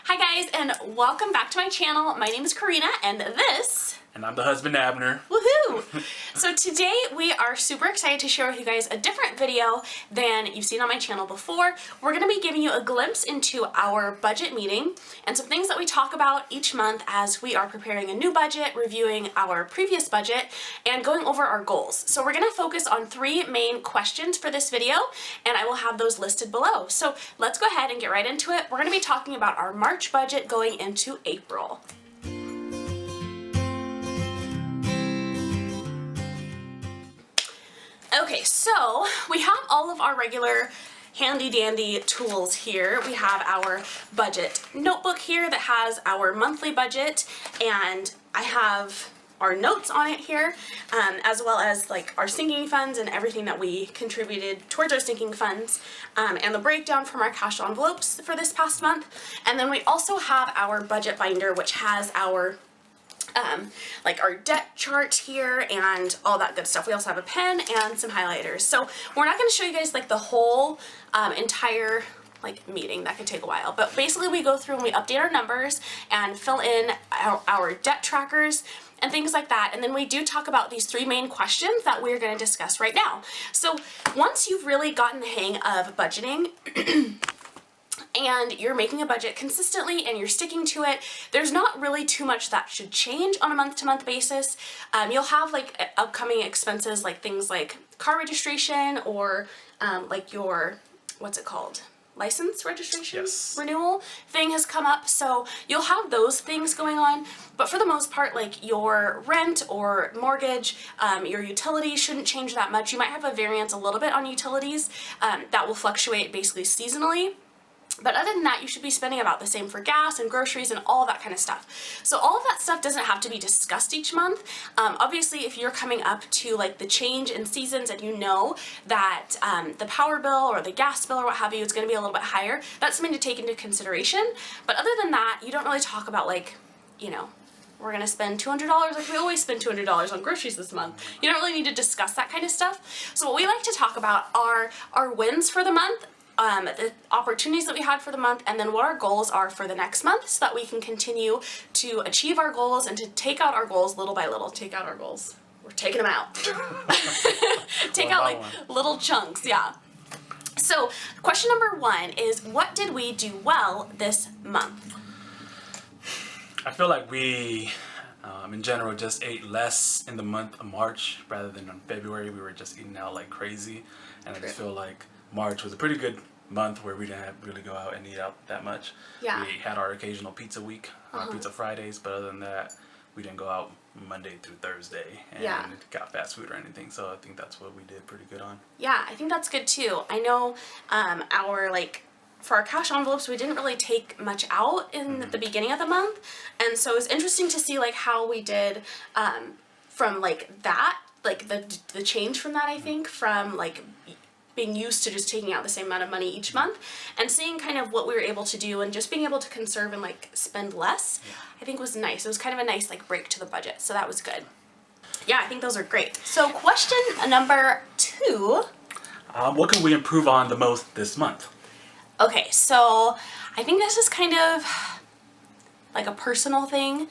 Hi guys, and welcome back to my channel. My name is Corina, and this... And I'm the husband, Abner. Woohoo! So today we are super excited to share with you guys a different video than you've seen on my channel before. We're going to be giving you a glimpse into our budget meeting and some things that we talk about each month as we are preparing a new budget, reviewing our previous budget, and going over our goals. So we're going to focus on three main questions for this video, and I will have those listed below. So let's go ahead and get right into it. We're going to be talking about our March budget going into April. Okay, so we have all of our regular handy dandy tools here. We have our budget notebook here that has our monthly budget, and I have our notes on it here, as well as like our sinking funds and everything that we contributed towards our sinking funds, and the breakdown from our cash envelopes for this past month. And then we also have our budget binder, which has our like our debt chart here and all that good stuff. We also have a pen and some highlighters. So we're not going to show you guys like the whole entire like meeting. That could take a while, but basically we go through and we update our numbers and fill in our debt trackers and things like that. And then we do talk about these three main questions that we're going to discuss right now. So once you've really gotten the hang of budgeting and you're making a budget consistently and you're sticking to it, there's not really too much that should change on a month-to-month basis. You'll have like upcoming expenses like things like car registration or like your, what's it called? License registration? Yes. Renewal thing has come up, so you'll have those things going on, but for the most part, like your rent or mortgage, your utilities shouldn't change that much. You might have a variance a little bit on utilities that will fluctuate basically seasonally. But other than that, you should be spending about the same for gas and groceries and all that kind of stuff. So all of that stuff doesn't have to be discussed each month. Obviously, if you're coming up to like the change in seasons and you know that the power bill or the gas bill or what have you is going to be a little bit higher, that's something to take into consideration. But other than that, you don't really talk about like, you know, we're going to spend $200 like we always spend $200 on groceries this month. You don't really need to discuss that kind of stuff. So what we like to talk about are our wins for the month, the opportunities that we had for the month, and then what our goals are for the next month so that we can continue to achieve our goals and to take out our goals little by little. Take out our goals. We're taking them out. Take out like little chunks, yeah. So question number one is, what did we do well this month? I feel like we, in general, just ate less in the month of March rather than in February. We were just eating out like crazy, and I just feel like March was a pretty good month where we didn't have really go out and eat out that much. Yeah. We had our occasional pizza week, pizza Fridays, but other than that, we didn't go out Monday through Thursday and got fast food or anything. So I think that's what we did pretty good on. Yeah, I think that's good too. I know our for our cash envelopes, we didn't really take much out in the beginning of the month, and so it was interesting to see like how we did from like that, like the change from that. I think from like being used to just taking out the same amount of money each month and seeing kind of what we were able to do and just being able to conserve and like spend less, I think was nice. It was kind of a nice like break to the budget, so that was good. Yeah, I think those are great. So question number two. What can we improve on the most this month? Okay, so I think this is kind of like a personal thing.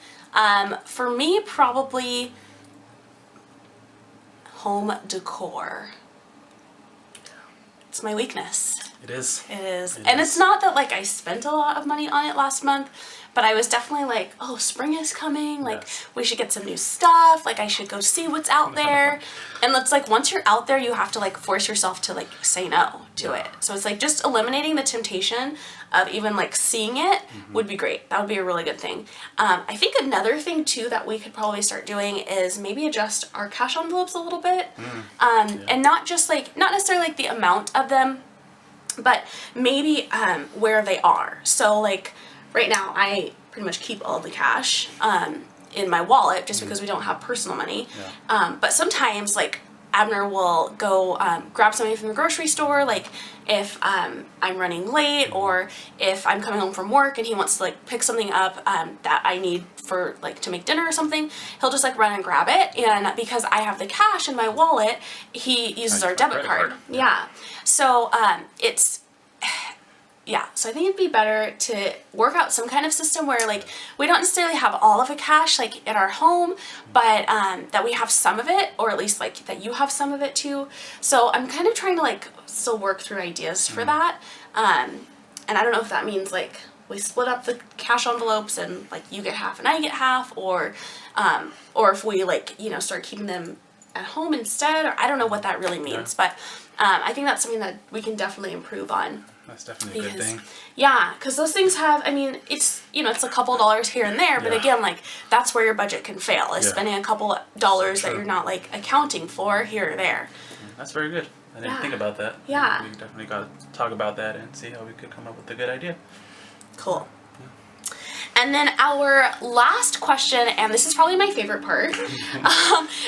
For me, probably home decor. It's my weakness. It is. It is. And it's not that like I spent a lot of money on it last month, but I was definitely like, oh, spring is coming, like we should get some new stuff, like I should go see what's out there. And it's like once you're out there, you have to like force yourself to like say no to it. So it's like just eliminating the temptation of even like seeing it would be great. That would be a really good thing. I think another thing too that we could probably start doing is maybe adjust our cash envelopes a little bit. And not just like, not necessarily like the amount of them, but maybe where they are. So like right now I pretty much keep all the cash in my wallet just because we don't have personal money. But sometimes like Abner will go grab something from the grocery store, like if I'm running late or if I'm coming home from work and he wants to like pick something up that I need for like to make dinner or something, he'll just like run and grab it. And because I have the cash in my wallet, he uses our debit card. Yeah. So it's yeah, so I think it'd be better to work out some kind of system where like we don't necessarily have all of the cash like in our home, but that we have some of it, or at least like that you have some of it too. So I'm kind of trying to like still work through ideas for that. And I don't know if that means like we split up the cash envelopes and like you get half and I get half, or if we like, you know, start keeping them at home instead, or I don't know what that really means, but I think that's something that we can definitely improve on. That's definitely a good thing. Yeah, because those things have, I mean, it's, you know, it's a couple dollars here and there, but again, like, that's where your budget can fail, is spending a couple dollars that you're not, like, accounting for here or there. That's very good. I didn't think about that. Yeah. We definitely got to talk about that and see how we could come up with a good idea. Cool. And then our last question, and this is probably my favorite part,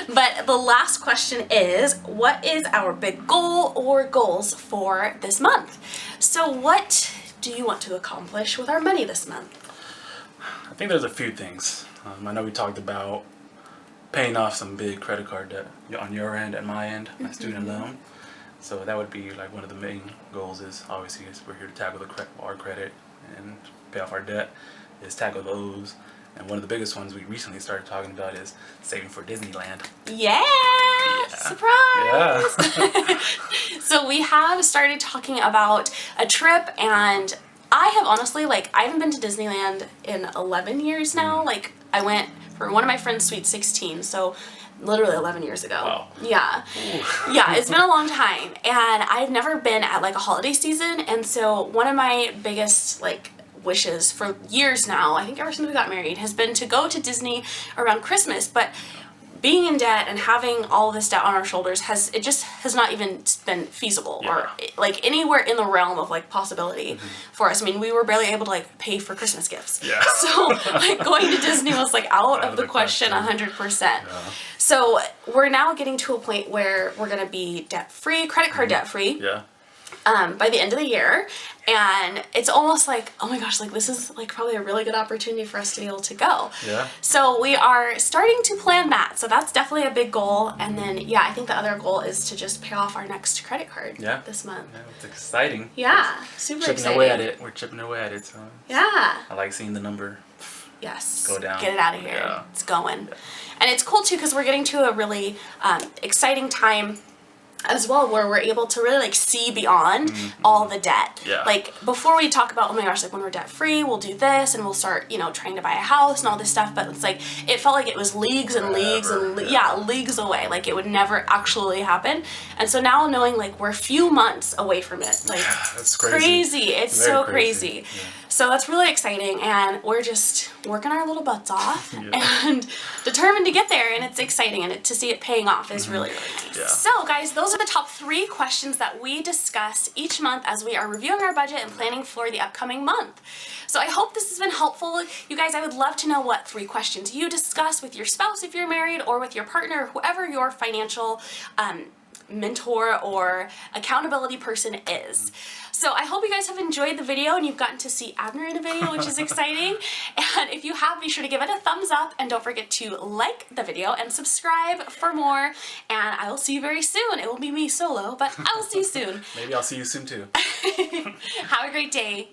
but the last question is, what is our big goal or goals for this month? So what do you want to accomplish with our money this month? I think there's a few things. I know we talked about paying off some big credit card debt on your end and my end, my student loan. So that would be like one of the main goals, is obviously we're here to tackle our credit and pay off our debt, is tackle those. And one of the biggest ones we recently started talking about is saving for Disneyland. Yeah! Surprise! Yeah. So we have started talking about a trip, and I have honestly, like, I haven't been to Disneyland in 11 years now. Like, I went for one of my friend's Sweet 16, so literally 11 years ago. Wow. Yeah. Yeah, it's been a long time, and I've never been at like a holiday season, and so one of my biggest like wishes for years now, I think ever since we got married, has been to go to Disney around Christmas, but being in debt and having all this debt on our shoulders has not even been feasible or like anywhere in the realm of like possibility for us. I mean, we were barely able to like pay for Christmas gifts. Yeah. So like going to Disney was like out of the question 100%. Yeah. So we're now getting to a point where we're gonna be debt free, credit card debt free. Yeah. By the end of the year, and it's almost like, oh my gosh, like this is like probably a really good opportunity for us to be able to go. Yeah. So we are starting to plan that. So that's definitely a big goal. And then yeah, I think the other goal is to just pay off our next credit card this month. Yeah, it's exciting. Yeah, super exciting. Away at it. We're chipping away at it. So yeah. I like seeing the number go down. Get it out of here. Yeah. It's going. Yeah. And it's cool too because we're getting to a really exciting time as well, where we're able to really like see beyond all the debt. Yeah. Like before we talk about, oh my gosh, like when we're debt free, we'll do this and we'll start, you know, trying to buy a house and all this stuff. But it's like, it felt like it was leagues and leagues and leagues away. Like it would never actually happen. And so now knowing like we're a few months away from it, like that's crazy. It's very so crazy. Yeah. So that's really exciting, and we're just working our little butts off and determined to get there, and it's exciting, and to see it paying off is really, really nice. Yeah. So guys, those are the top 3 questions that we discuss each month as we are reviewing our budget and planning for the upcoming month. So I hope this has been helpful. You guys, I would love to know what 3 questions you discuss with your spouse if you're married, or with your partner, whoever your financial mentor or accountability person is. So I hope you guys have enjoyed the video and you've gotten to see Abner in a video, which is exciting. And if you have, be sure to give it a thumbs up, and don't forget to like the video and subscribe for more. And I will see you very soon. It will be me solo, but I will see you soon. Maybe I'll see you soon too. Have a great day.